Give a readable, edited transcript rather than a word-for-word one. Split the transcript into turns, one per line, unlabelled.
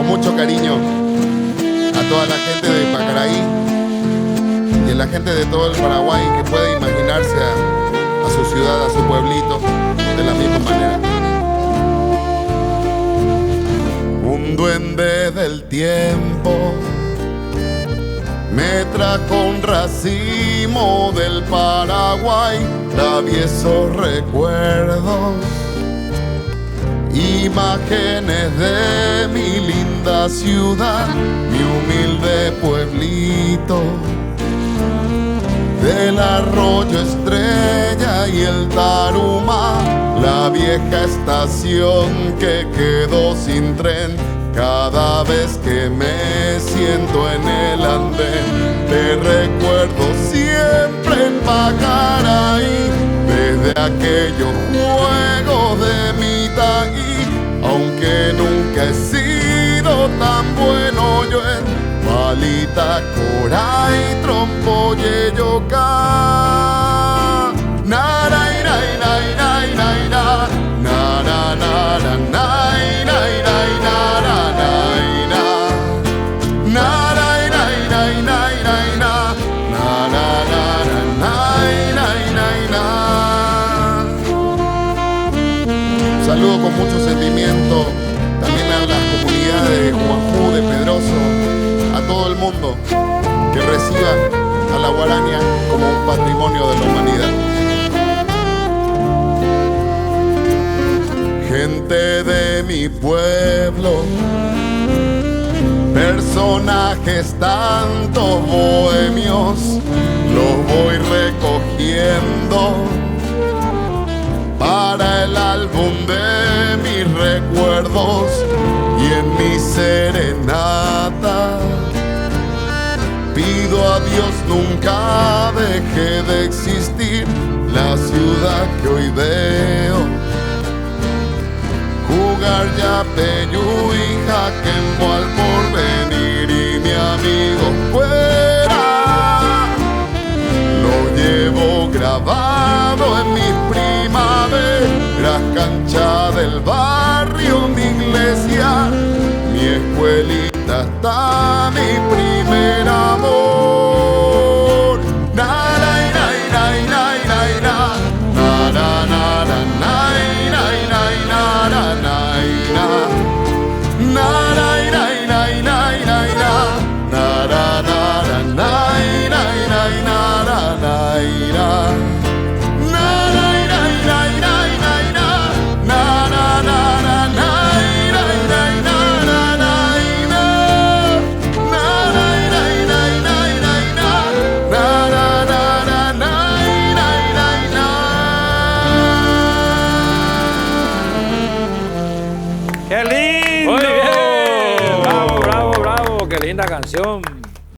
con mucho cariño a toda la gente de Pacaraí y a la gente de todo el Paraguay que puede imaginarse a su ciudad, a su pueblito, de la misma manera. Un duende del tiempo me trajo un racimo del Paraguay, traviesos recuerdos, imágenes de mi linda ciudad, mi humilde pueblito, del arroyo Estrella y el Tarumá, la vieja estación que quedó sin tren. Cada vez que me siento en el andén, te recuerdo siempre en Pacaraí, desde aquellos juegos de mi taí. Aunque nunca he sido tan bueno yo en palita, coray, trompo, yeyoca. Saludo con mucho sentimiento también a las comunidades de Juanjú, de Pedroso, a todo el mundo que reciba a la guaraña como un patrimonio de la humanidad. Gente de mi pueblo, personajes tantos bohemios, los voy recogiendo para el álbum de mis recuerdos y en mi serenata pido a Dios nunca deje de existir la ciudad que hoy veo jugar Yapeyú y Jaquembo al porvenir, y mi amigo fuera lo llevo grabado en mis primaveras, cancha del barrio, mi iglesia, mi escuelita, está mi primer amor.
¡Qué lindo! Muy bien. Bravo, bravo, bravo. Qué linda canción.